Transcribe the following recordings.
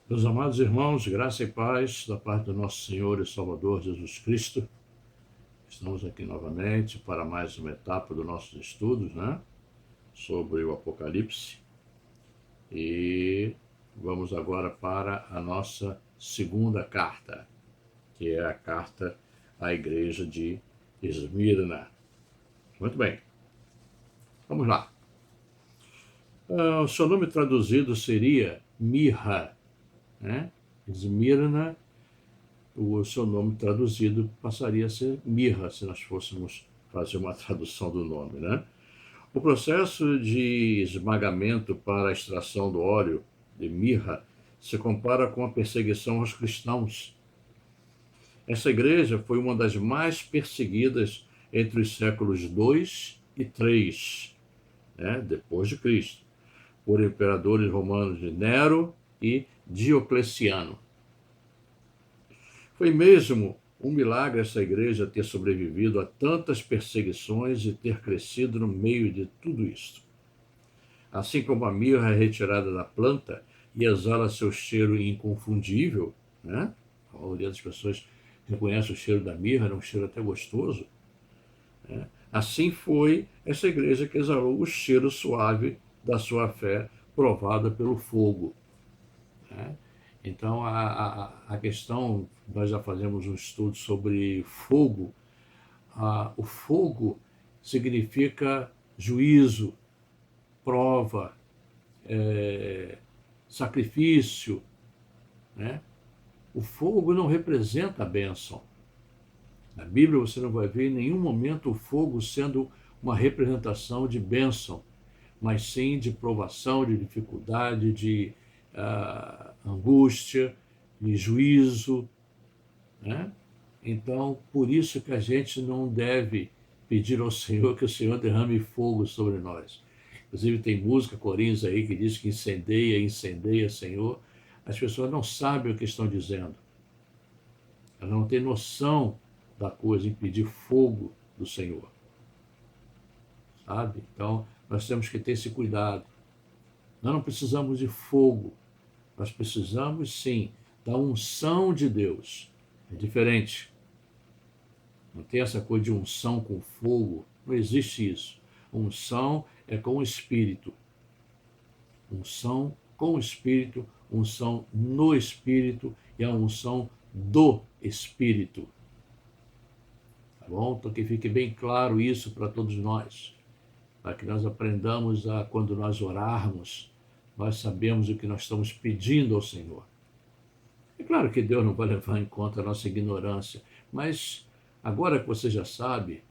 Meus amados irmãos, graça e paz da parte do nosso Senhor e Salvador Jesus Cristo. Estamos aqui novamente para mais uma etapa dos nossos estudos, né? Sobre o Apocalipse. E vamos agora para a nossa segunda carta, que é a carta à igreja de Esmirna. Muito bem, vamos lá. O seu nome traduzido seria Mirra, né? Esmirna, o seu nome traduzido passaria a ser mirra, se nós fôssemos fazer uma tradução do nome, né? O processo de esmagamento para a extração do óleo de mirra se compara com a perseguição aos cristãos. Essa igreja foi uma das mais perseguidas entre os séculos 2 e 3, né, depois de Cristo, por imperadores romanos de Nero e Diocleciano. Foi mesmo um milagre essa igreja ter sobrevivido a tantas perseguições e ter crescido no meio de tudo isto. Assim como a mirra é retirada da planta e exala seu cheiro inconfundível, né? A maioria das pessoas reconhece o cheiro da mirra, é um cheiro até gostoso. Né? Assim foi essa igreja que exalou o cheiro suave da sua fé, provada pelo fogo. Né? Então, a questão, nós já fazemos um estudo sobre fogo. O fogo significa juízo, prova, sacrifício. Né? O fogo não representa a bênção. Na Bíblia você não vai ver em nenhum momento o fogo sendo uma representação de bênção, mas sim de provação, de dificuldade, de angústia, de juízo. Né? Então, por isso que a gente não deve pedir ao Senhor que o Senhor derrame fogo sobre nós. Inclusive tem música, Coríntios aí, que diz que incendeia, incendeia, Senhor. As pessoas não sabem o que estão dizendo. Elas não têm noção da coisa em pedir fogo do Senhor. Sabe? Então, nós temos que ter esse cuidado. Nós não precisamos de fogo. Nós precisamos, sim, da unção de Deus. É diferente. Não tem essa coisa de unção com fogo. Não existe isso. Unção é com o Espírito. Unção com o Espírito, unção no Espírito e a unção do Espírito. Tá bom? Então que fique bem claro isso para todos nós. Para que nós aprendamos a, quando nós orarmos, nós sabemos o que nós estamos pedindo ao Senhor. É claro que Deus não vai levar em conta a nossa ignorância, mas agora que você já sabe,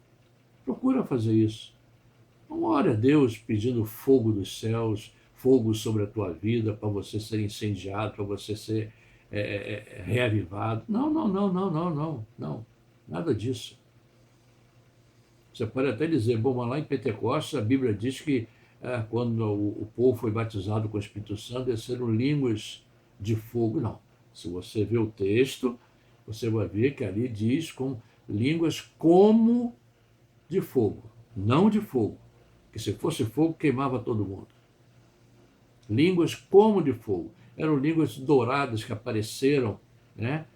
procura fazer isso. Não ore a Deus pedindo fogo dos céus, fogo sobre a tua vida, para você ser incendiado, para você ser reavivado. Não, não, não, não, não, não, não. Nada disso. Você pode até dizer, bom, mas lá em Pentecostes a Bíblia diz que quando o povo foi batizado com o Espírito Santo, desceram línguas de fogo. Não. Se você ver o texto, você vai ver que ali diz com línguas como de fogo, não de fogo. Que se fosse fogo, queimava todo mundo. Línguas como de fogo. Eram línguas douradas que apareceram, né?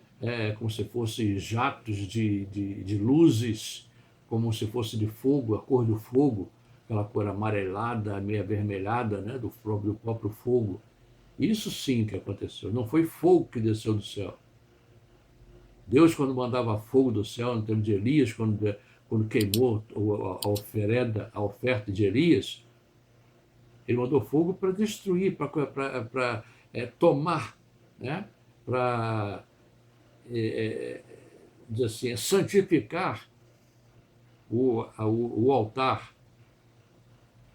Como se fossem jatos de luzes, como se fosse de fogo, a cor do fogo, aquela cor amarelada, meio avermelhada, né? do próprio fogo. Isso sim que aconteceu. Não foi fogo que desceu do céu. Deus, quando mandava fogo do céu, no tempo de Elias, quando queimou a oferta de Elias, ele mandou fogo para destruir, para tomar, né? Para dizer assim, santificar o altar.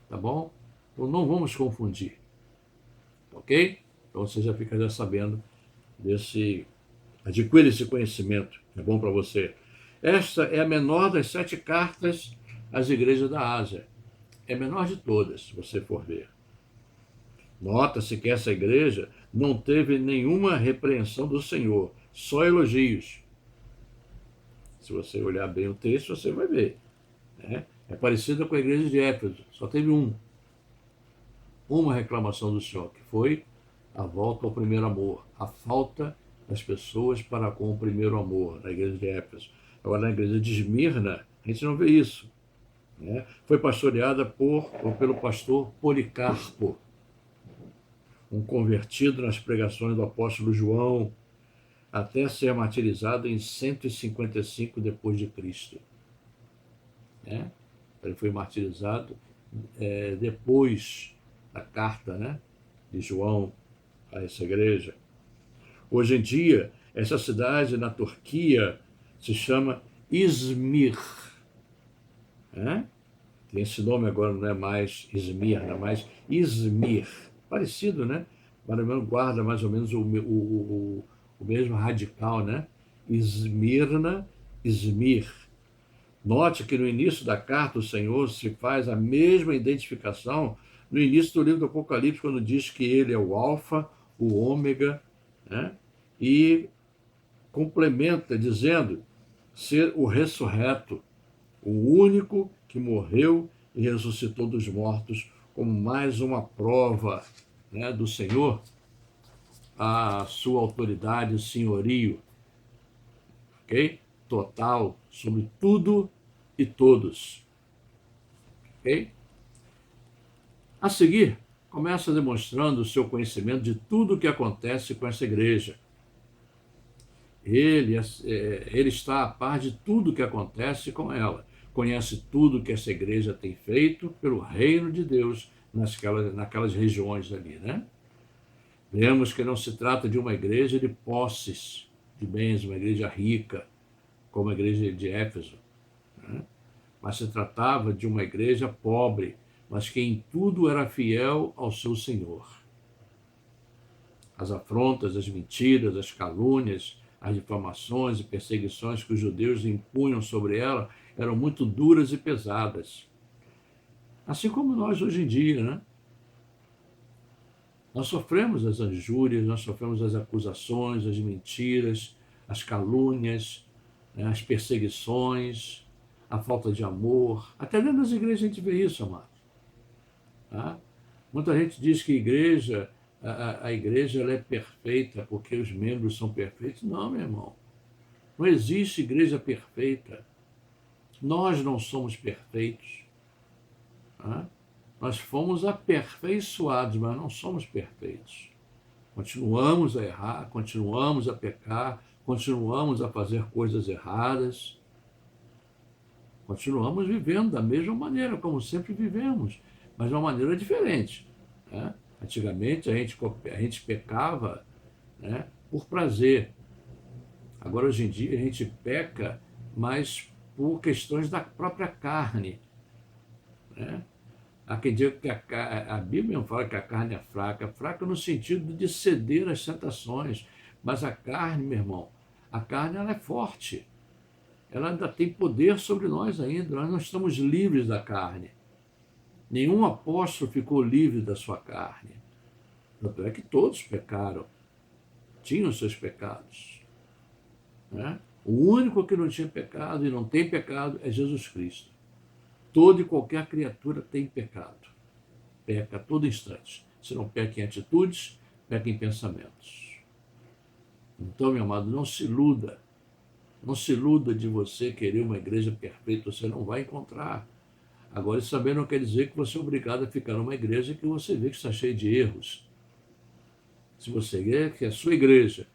Tá bom? Então não vamos confundir. Ok? Então você já fica já sabendo adquire esse conhecimento, é bom para você. Esta é a menor das 7 cartas às igrejas da Ásia. É a menor de todas, se você for ver. Nota-se que essa igreja não teve nenhuma repreensão do Senhor, só elogios. Se você olhar bem o texto, você vai ver. Né? É parecida com a igreja de Éfeso, só teve uma reclamação do Senhor, que foi a volta ao primeiro amor, a falta das pessoas para com o primeiro amor, na igreja de Éfeso. Agora, na igreja de Esmirna, a gente não vê isso, né? Foi pastoreada pelo pastor Policarpo, um convertido nas pregações do apóstolo João, até ser martirizado em 155 depois de Cristo, né? Ele foi martirizado depois da carta, né, de João a essa igreja. Hoje em dia, essa cidade na Turquia se chama Izmir, né? Tem esse nome agora, não é mais Esmirna, mas Izmir. Parecido, né? Guarda mais ou menos o mesmo radical, né? Esmirna, Izmir. Note que no início da carta o Senhor se faz a mesma identificação no início do livro do Apocalipse, quando diz que ele é o alfa, o ômega, né? E complementa dizendo ser o ressurreto, o único que morreu e ressuscitou dos mortos, como mais uma prova, né, do Senhor, a sua autoridade, o senhorio, ok? Total sobre tudo e todos, ok? A seguir, começa demonstrando o seu conhecimento de tudo o que acontece com essa igreja. Ele está a par de tudo o que acontece com ela, conhece tudo que essa igreja tem feito pelo reino de Deus naquelas regiões ali, né? Vemos que não se trata de uma igreja de posses, de bens, uma igreja rica, como a igreja de Éfeso, né? Mas se tratava de uma igreja pobre, mas que em tudo era fiel ao seu Senhor. As afrontas, as mentiras, as calúnias, as difamações e perseguições que os judeus impunham sobre ela eram muito duras e pesadas. Assim como nós hoje em dia, né? Nós sofremos as injúrias, nós sofremos as acusações, as mentiras, as calúnias, né? As perseguições, a falta de amor. Até dentro das igrejas a gente vê isso, amado. Tá? Muita gente diz que a igreja ela é perfeita porque os membros são perfeitos. Não, meu irmão. Não existe igreja perfeita. Nós não somos perfeitos. Tá? Nós fomos aperfeiçoados, mas não somos perfeitos. Continuamos a errar, continuamos a pecar, continuamos a fazer coisas erradas, continuamos vivendo da mesma maneira como sempre vivemos, mas de uma maneira diferente, né? Antigamente a gente pecava, né, por prazer. Agora, hoje em dia, a gente peca, mas por questões da própria carne, né? Há quem diga que a Bíblia não fala que a carne é fraca no sentido de ceder às tentações, mas a carne, meu irmão, a carne ela é forte, ela ainda tem poder sobre nós ainda, nós não estamos livres da carne. Nenhum apóstolo ficou livre da sua carne. Tanto é que todos pecaram, tinham seus pecados, né? O único que não tinha pecado e não tem pecado é Jesus Cristo. Toda e qualquer criatura tem pecado. Peca a todo instante. Se não peca em atitudes, peca em pensamentos. Então, meu amado, não se iluda. Não se iluda de você querer uma igreja perfeita, você não vai encontrar. Agora, isso também não quer dizer que você é obrigado a ficar numa igreja que você vê que está cheia de erros. Se você vê que a sua igreja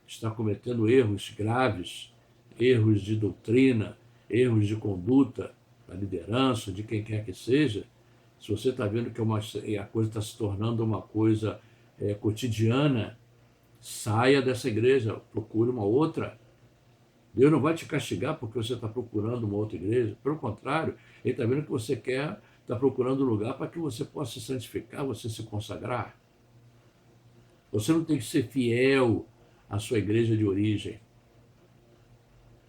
está cometendo erros graves, erros de doutrina, erros de conduta da liderança, de quem quer que seja, se você está vendo que a coisa está se tornando uma coisa cotidiana, saia dessa igreja, procure uma outra. Deus não vai te castigar porque você está procurando uma outra igreja. Pelo contrário, Ele está vendo que você está procurando um lugar para que você possa se santificar, você se consagrar. Você não tem que ser fiel à sua igreja de origem.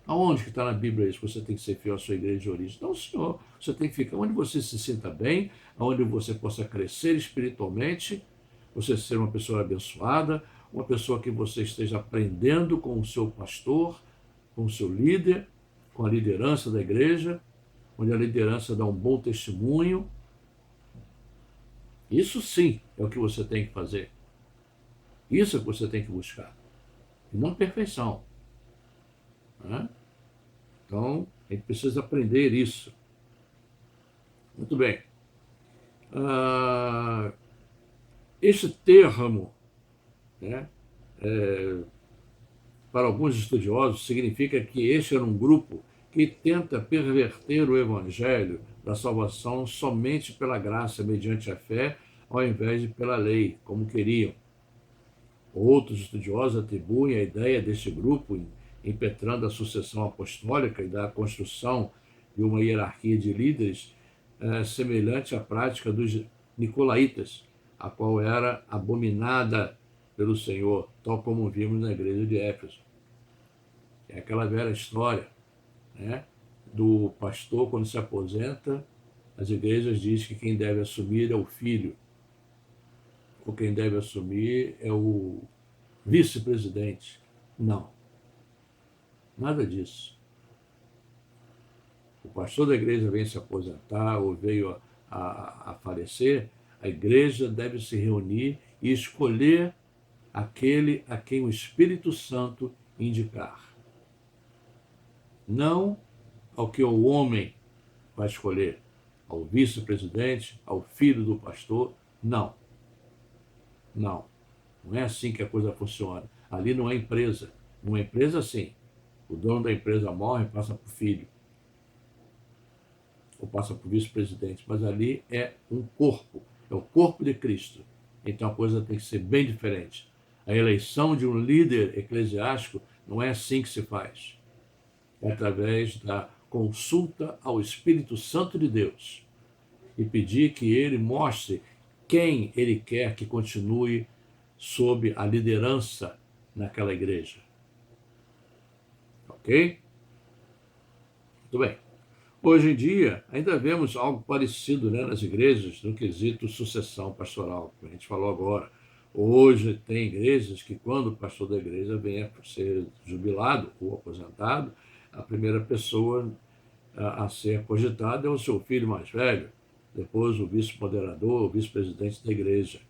Aonde que está na Bíblia isso? Você tem que ser fiel à sua igreja de origem. Não, Senhor. Você tem que ficar onde você se sinta bem, onde você possa crescer espiritualmente, você ser uma pessoa abençoada, uma pessoa que você esteja aprendendo com o seu pastor, com o seu líder, com a liderança da igreja, onde a liderança dá um bom testemunho. Isso sim é o que você tem que fazer. Isso é que você tem que buscar, e não perfeição, né? Então, a gente precisa aprender isso. Muito bem. Ah, esse termo, né, para alguns estudiosos, significa que este era um grupo que tenta perverter o evangelho da salvação somente pela graça, mediante a fé, ao invés de pela lei, como queriam. Outros estudiosos atribuem a ideia deste grupo, impetrando a sucessão apostólica e da construção de uma hierarquia de líderes semelhante à prática dos nicolaítas, a qual era abominada pelo Senhor, tal como vimos na igreja de Éfeso. É aquela velha história, né, do pastor, quando se aposenta, as igrejas dizem que quem deve assumir é o filho, ou quem deve assumir é o vice-presidente. Não, nada disso. O pastor da igreja vem se aposentar ou veio a falecer, a igreja deve se reunir e escolher aquele a quem o Espírito Santo indicar. Não ao que o homem vai escolher, ao vice-presidente, ao filho do pastor. Não, não. Não é assim que a coisa funciona. Ali não é empresa. Numa empresa, sim. O dono da empresa morre e passa para o filho. Ou passa para o vice-presidente. Mas ali é um corpo. É o corpo de Cristo. Então a coisa tem que ser bem diferente. A eleição de um líder eclesiástico não é assim que se faz. É através da consulta ao Espírito Santo de Deus e pedir que ele mostre quem ele quer que continue sob a liderança naquela igreja. Ok? Muito bem. Hoje em dia, ainda vemos algo parecido, né, nas igrejas, no quesito sucessão pastoral, que a gente falou agora. Hoje tem igrejas que, quando o pastor da igreja vem a ser jubilado ou aposentado, a primeira pessoa a ser cogitada é o seu filho mais velho, depois o vice-moderador, o vice-presidente da igreja.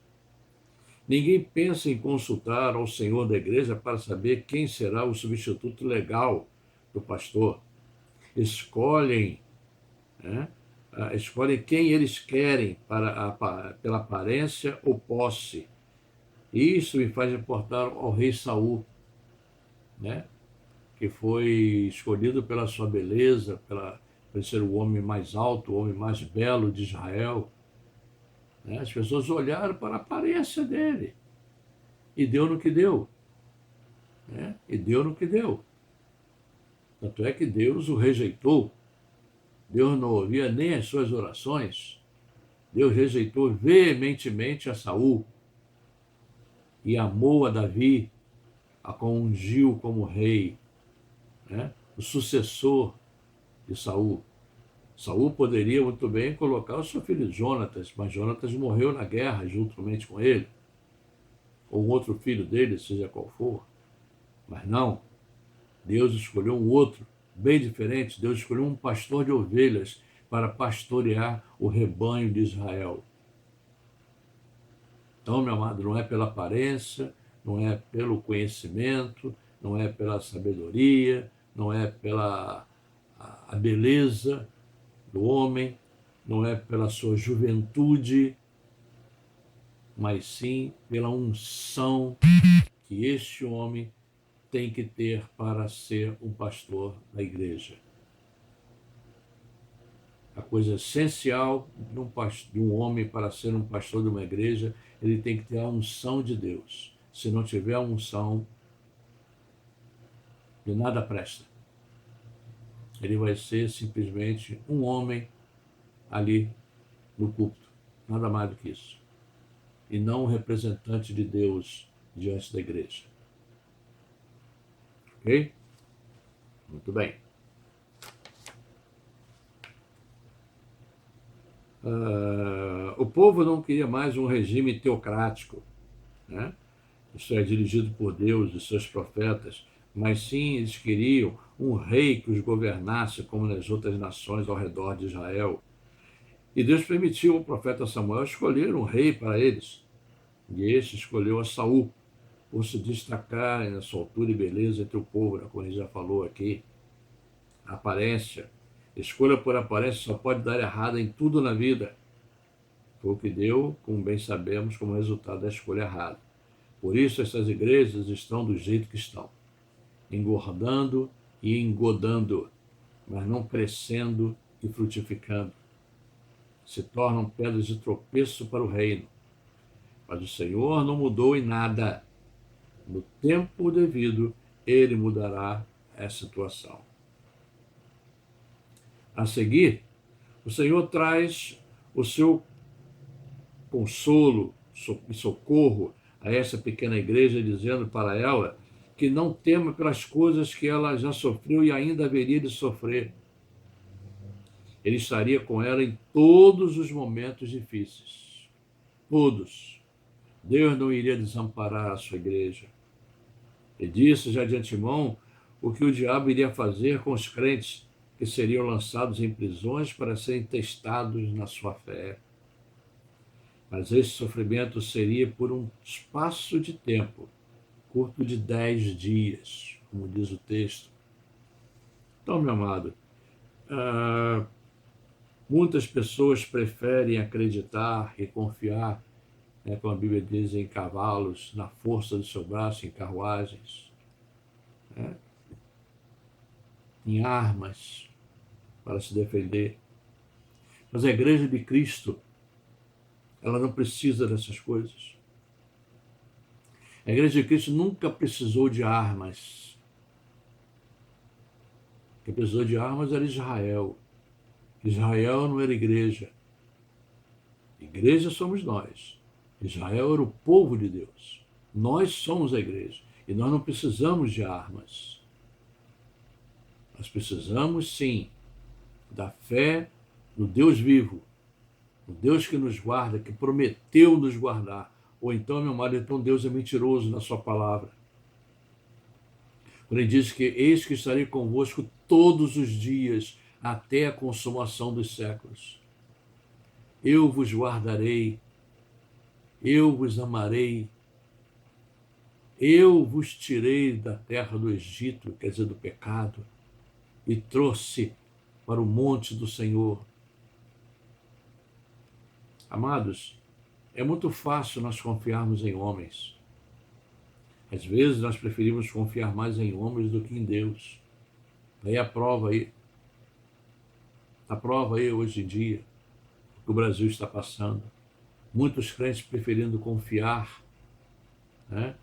Ninguém pensa em consultar ao senhor da igreja para saber quem será o substituto legal do pastor. Escolhem, né, escolhem quem eles querem pela aparência ou posse. Isso me faz reportar ao rei Saul, né, que foi escolhido pela sua beleza, por ser o homem mais alto, o homem mais belo de Israel. Né? As pessoas olharam para a aparência dele e deu no que deu. Né? E deu no que deu. Tanto é que Deus o rejeitou. Deus não ouvia nem as suas orações. Deus rejeitou veementemente a Saul e amou a Davi, a qual ungiu como rei, né? O sucessor de Saul. Saul poderia muito bem colocar o seu filho Jonatas, mas Jonatas morreu na guerra juntamente com ele, ou um outro filho dele, seja qual for. Mas não, Deus escolheu um outro, bem diferente. Deus escolheu um pastor de ovelhas para pastorear o rebanho de Israel. Então, meu amado, não é pela aparência, não é pelo conhecimento, não é pela sabedoria, não é pela a beleza do homem, não é pela sua juventude, mas sim pela unção que este homem tem que ter para ser um pastor da igreja. A coisa essencial de um homem para ser um pastor de uma igreja, ele tem que ter a unção de Deus. Se não tiver a unção, de nada presta. Ele vai ser simplesmente um homem ali no púlpito, nada mais do que isso. E não um representante de Deus diante da igreja. Ok? Muito bem. O povo não queria mais um regime teocrático, né? Isso é dirigido por Deus e seus profetas, mas sim eles queriam um rei que os governasse como nas outras nações ao redor de Israel. E Deus permitiu ao profeta Samuel escolher um rei para eles. E este escolheu a Saul. por se destacarem na sua altura e beleza entre o povo, né, como a gente já falou aqui. Aparência. Escolha por aparência só pode dar errado em tudo na vida. Foi o que deu, como bem sabemos, como resultado da escolha errada. Por isso, essas igrejas estão do jeito que estão, engordando e engodando, mas não crescendo e frutificando. Se tornam pedras de tropeço para o reino. Mas o Senhor não mudou em nada. No tempo devido, Ele mudará essa situação. A seguir, o Senhor traz o seu consolo e socorro a essa pequena igreja, dizendo para ela que não tema pelas coisas que ela já sofreu e ainda haveria de sofrer. Ele estaria com ela em todos os momentos difíceis. Todos. Deus não iria desamparar a sua igreja. E disse já de antemão o que o diabo iria fazer com os crentes que seriam lançados em prisões para serem testados na sua fé. Mas esse sofrimento seria por um espaço de tempo, curto de 10 dias, como diz o texto. Então, meu amado, muitas pessoas preferem acreditar e confiar, como a Bíblia diz, em cavalos, na força do seu braço, em carruagens, né, em armas para se defender. Mas a igreja de Cristo, ela não precisa dessas coisas. A igreja de Cristo nunca precisou de armas. Quem precisou de armas era Israel. Israel não era igreja. Igreja somos nós. Israel era o povo de Deus. Nós somos a igreja. E nós não precisamos de armas. Nós precisamos, sim, da fé no Deus vivo, no Deus que nos guarda, que prometeu nos guardar. Ou então, meu amado, então Deus é mentiroso na sua palavra. Quando ele diz que eis que estarei convosco todos os dias, até a consumação dos séculos. Eu vos guardarei, eu vos amarei, eu vos tirei da terra do Egito, quer dizer, do pecado, e trouxe para o monte do Senhor. Amados, é muito fácil nós confiarmos em homens. Às vezes nós preferimos confiar mais em homens do que em Deus. Daí a prova aí hoje em dia, que o Brasil está passando. Muitos crentes preferindo confiar, né,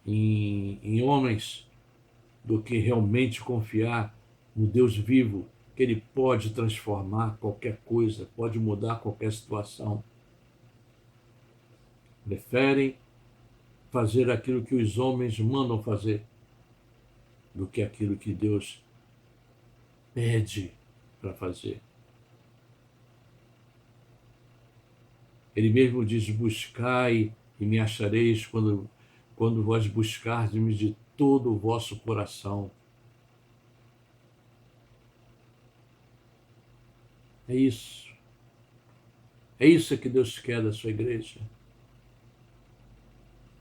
em homens do que realmente confiar no Deus vivo, que Ele pode transformar qualquer coisa, pode mudar qualquer situação. Preferem fazer aquilo que os homens mandam fazer do que aquilo que Deus pede para fazer. Ele mesmo diz: buscai e me achareis quando vós buscardes-me de todo o vosso coração. É isso. É isso que Deus quer da sua igreja.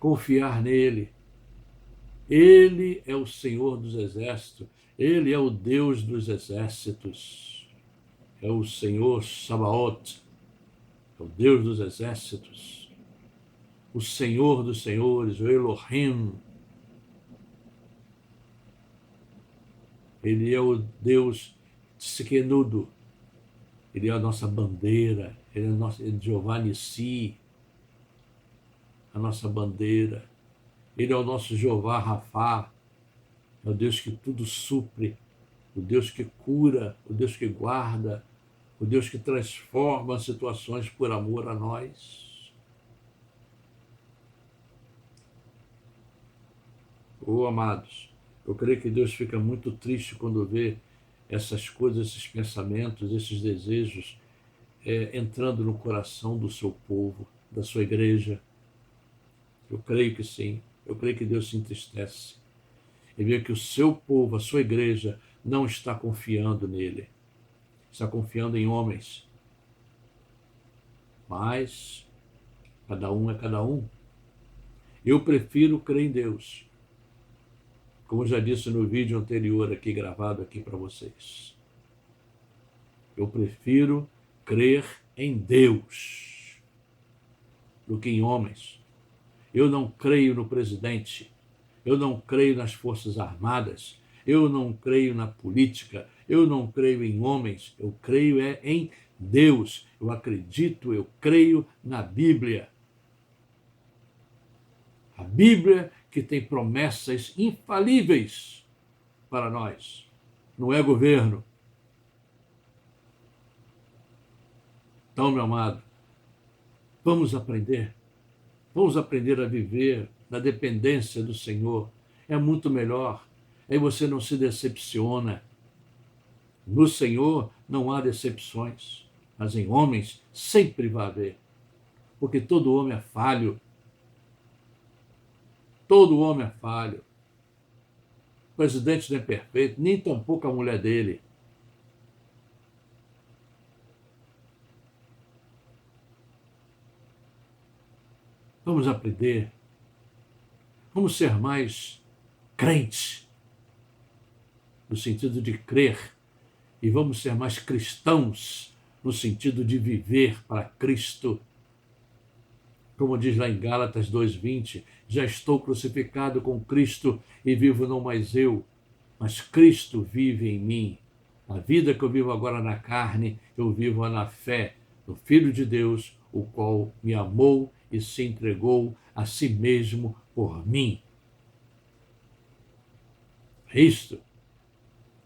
Confiar nele. Ele é o Senhor dos exércitos. Ele é o Deus dos exércitos. É o Senhor Sabaoth. É o Deus dos exércitos. O Senhor dos senhores, o Elohim. Ele é o Deus Tsidkenu. Ele é a nossa bandeira. Ele é o nosso Jeová Nissi, a nossa bandeira. Ele é o nosso Jeová Rafá, é o Deus que tudo supre, o Deus que cura, o Deus que guarda, o Deus que transforma situações por amor a nós. Amados, eu creio que Deus fica muito triste quando vê essas coisas, esses pensamentos, esses desejos entrando no coração do seu povo, da sua igreja. Eu creio que sim. Eu creio que Deus se entristece e vê que o seu povo, a sua igreja, não está confiando nele. Está confiando em homens. Mas cada um é cada um. Eu prefiro crer em Deus, como já disse no vídeo anterior aqui, gravado aqui para vocês. Eu prefiro crer em Deus do que em homens. Eu não creio no presidente, eu não creio nas Forças Armadas, eu não creio na política, eu não creio em homens, eu creio em Deus. Eu acredito, eu creio na Bíblia. A Bíblia que tem promessas infalíveis para nós. Não é governo. Então, meu amado, vamos aprender. Vamos aprender a viver na dependência do Senhor. É muito melhor. Aí você não se decepciona. No Senhor não há decepções, mas em homens sempre vai haver. Porque todo homem é falho. Todo homem é falho. O presidente não é perfeito, nem tampouco a mulher dele. Vamos aprender. Vamos ser mais crentes, no sentido de crer, e vamos ser mais cristãos, no sentido de viver para Cristo. Como diz lá em Gálatas 2:20, já estou crucificado com Cristo e vivo não mais eu, mas Cristo vive em mim. A vida que eu vivo agora na carne, eu vivo na fé no Filho de Deus, o qual me amou e se entregou a si mesmo por mim. É isto.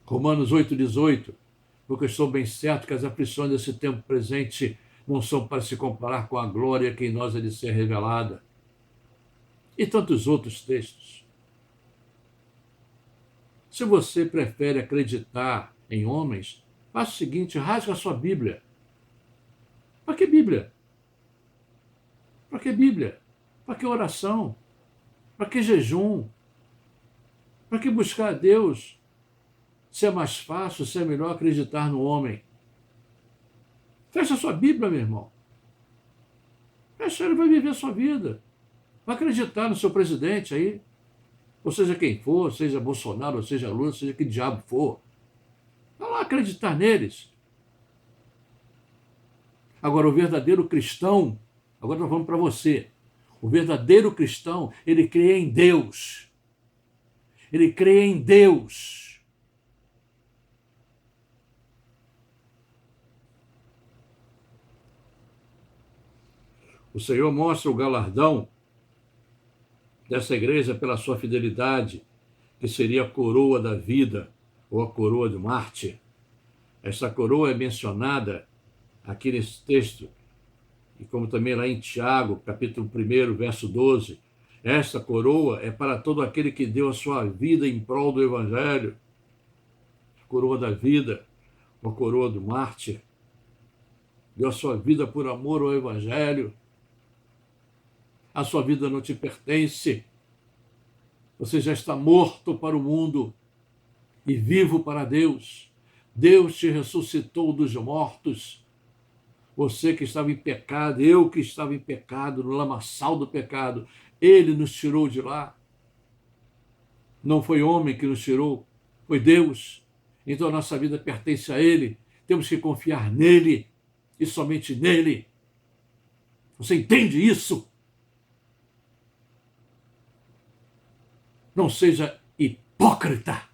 Romanos 8:18, porque estou bem certo que as aflições desse tempo presente não são para se comparar com a glória que em nós há de ser revelada. E tantos outros textos. Se você prefere acreditar em homens, faça o seguinte, rasga a sua Bíblia. Para que Bíblia? Para que Bíblia? Para que oração? Para que jejum? Para que buscar a Deus? Se é mais fácil, se é melhor acreditar no homem. Fecha a sua Bíblia, meu irmão. Fecha, ele vai viver a sua vida. Vai acreditar no seu presidente aí. Ou seja quem for, seja Bolsonaro, ou seja Lula, seja que diabo for. Vai lá acreditar neles. Agora, o verdadeiro cristão, agora nós vamos para você. O verdadeiro cristão, ele crê em Deus. Ele crê em Deus. O Senhor mostra o galardão dessa igreja pela sua fidelidade, que seria a coroa da vida, ou a coroa do mártir. Essa coroa é mencionada aqui nesse texto, e como também lá em Tiago, capítulo 1, verso 12. Esta coroa é para todo aquele que deu a sua vida em prol do Evangelho. A coroa da vida, a coroa do mártir. Deu a sua vida por amor ao Evangelho. A sua vida não te pertence. Você já está morto para o mundo e vivo para Deus. Deus te ressuscitou dos mortos. Você que estava em pecado, eu que estava em pecado, no lamaçal do pecado, Ele nos tirou de lá. Não foi homem que nos tirou, foi Deus. Então a nossa vida pertence a Ele. Temos que confiar nele e somente nele. Você entende isso? Não seja hipócrita.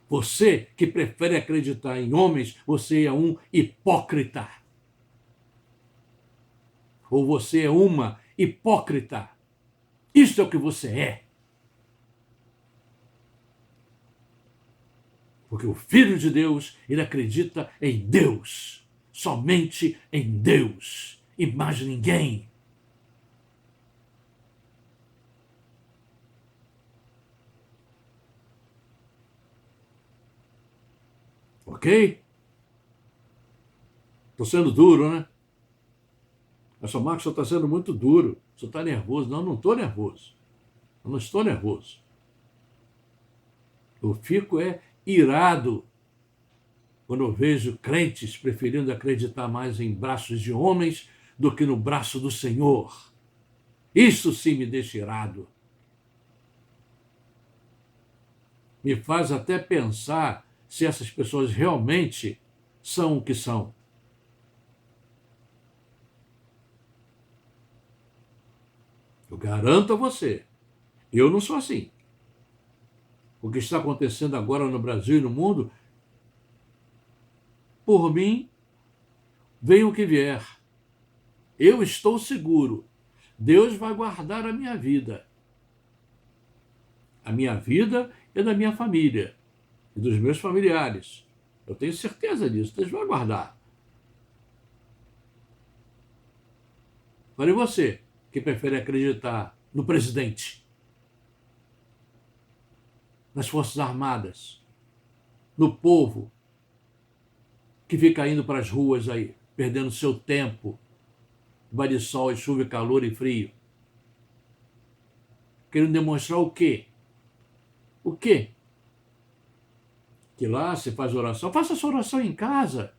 Você que prefere acreditar em homens, você é um hipócrita. Ou você é uma hipócrita. Isso é o que você é. Porque o Filho de Deus, ele acredita em Deus. Somente em Deus. E mais ninguém. Ok? Estou sendo duro, né? Essa Marcos, está sendo muito duro. Você está nervoso. Não, não estou nervoso. Eu não estou nervoso. Eu fico irado quando eu vejo crentes preferindo acreditar mais em braços de homens do que no braço do Senhor. Isso sim me deixa irado. Me faz até pensar se essas pessoas realmente são o que são. Eu garanto a você, eu não sou assim. O que está acontecendo agora no Brasil e no mundo, por mim, venha o que vier. Eu estou seguro. Deus vai guardar a minha vida. A minha vida e da minha família e dos meus familiares. Eu tenho certeza disso. Deus vai guardar. Agora e você, que prefere acreditar no presidente, nas Forças Armadas, no povo que fica indo para as ruas aí, perdendo seu tempo, vai de sol e chuva, calor e frio, querendo demonstrar o quê? O quê? Que lá se faz oração. Faça sua oração em casa.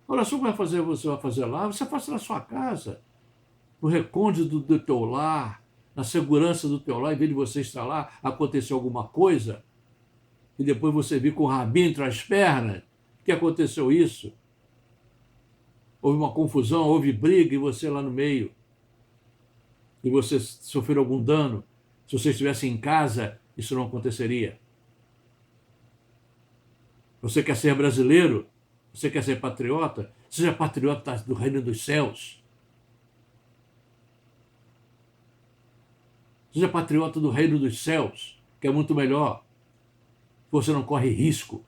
A oração que você vai fazer lá, você faça na sua casa, no recôndito do teu lar, na segurança do teu lar, em vez de você estar lá, aconteceu alguma coisa, e depois você vir com o rabinho entre as pernas, que aconteceu isso. Houve uma confusão, houve briga, e você lá no meio, e você sofreu algum dano. Se você estivesse em casa, isso não aconteceria. Você quer ser brasileiro? Você quer ser patriota? Seja patriota do reino dos céus. Seja patriota do reino dos céus, que é muito melhor. Você não corre risco.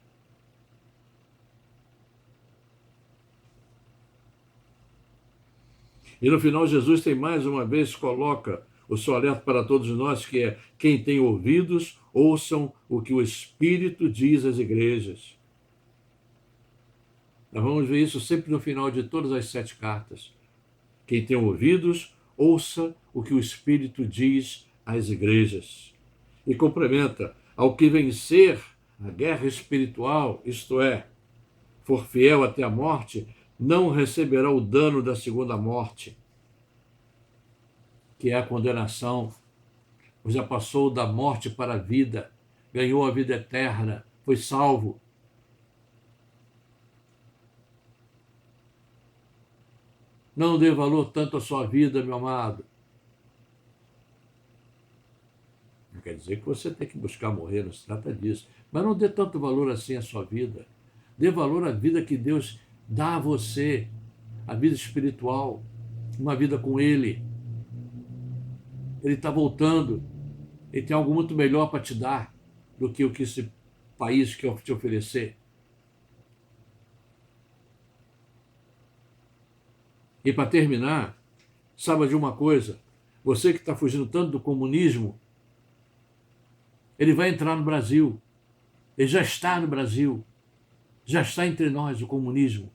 E no final, Jesus tem mais uma vez, coloca o seu alerta para todos nós, que é: quem tem ouvidos, ouçam o que o Espírito diz às igrejas. Nós vamos ver isso sempre no final de todas as 7 cartas. Quem tem ouvidos, ouça o que o Espírito diz às igrejas. E complementa: ao que vencer a guerra espiritual, isto é, for fiel até a morte, não receberá o dano da segunda morte, que é a condenação. Já passou da morte para a vida, ganhou a vida eterna, foi salvo. Não dê valor tanto à sua vida, meu amado. Não quer dizer que você tem que buscar morrer, não se trata disso. Mas não dê tanto valor assim à sua vida. Dê valor à vida que Deus dá a você, a vida espiritual, uma vida com Ele. Ele está voltando. Ele tem algo muito melhor para te dar do que o que esse país quer te oferecer. E para terminar, saiba de uma coisa: você que está fugindo tanto do comunismo, ele vai entrar no Brasil. Ele já está no Brasil. Já está entre nós o comunismo.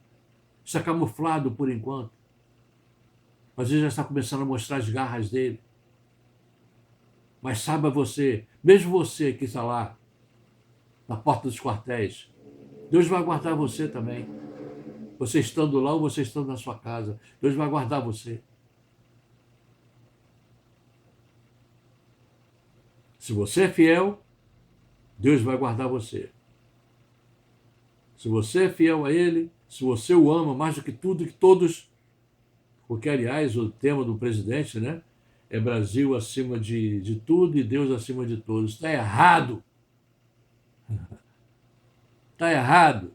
Está camuflado por enquanto. Mas ele já está começando a mostrar as garras dele. Mas saiba você, mesmo você que está lá, na porta dos quartéis, Deus vai guardar você também. Você estando lá ou você estando na sua casa, Deus vai guardar você. Se você é fiel, Deus vai guardar você. Se você é fiel a Ele, se você o ama mais do que tudo e que todos, porque, aliás, o tema do presidente, né, é Brasil acima de tudo e Deus acima de todos. Está errado. Está errado.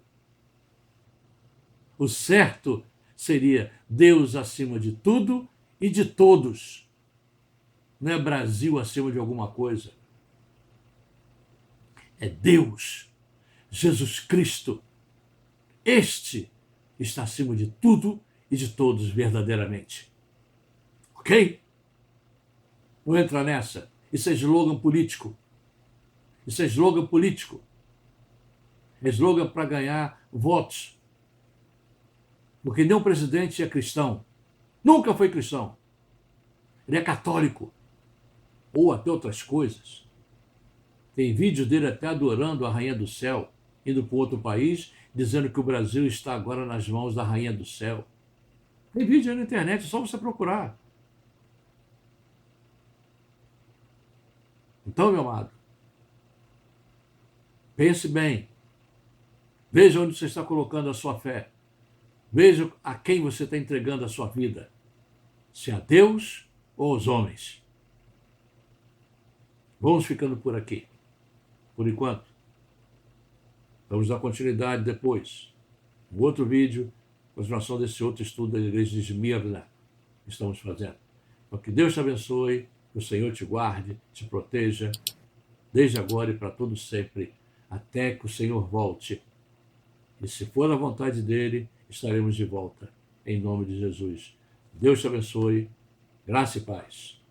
O certo seria Deus acima de tudo e de todos. Não é Brasil acima de alguma coisa. É Deus, Jesus Cristo. Este está acima de tudo e de todos verdadeiramente. Ok? Não entra nessa. Isso é slogan político. Isso é slogan político. É slogan para ganhar votos. Porque nem o presidente é cristão. Nunca foi cristão. Ele é católico. Ou até outras coisas. Tem vídeos dele até adorando a Rainha do Céu, indo para outro país, dizendo que o Brasil está agora nas mãos da Rainha do Céu. Tem vídeo aí na internet, é só você procurar. Então, meu amado, pense bem. Veja onde você está colocando a sua fé. Veja a quem você está entregando a sua vida. Se a Deus ou aos homens. Vamos ficando por aqui. Por enquanto. Vamos dar continuidade depois. Um outro vídeo, continuação desse outro estudo da igreja de Esmirna que estamos fazendo. Então, que Deus te abençoe, que o Senhor te guarde, te proteja, desde agora e para todo sempre, até que o Senhor volte. E se for a vontade dele, estaremos de volta. Em nome de Jesus. Deus te abençoe. Graça e paz.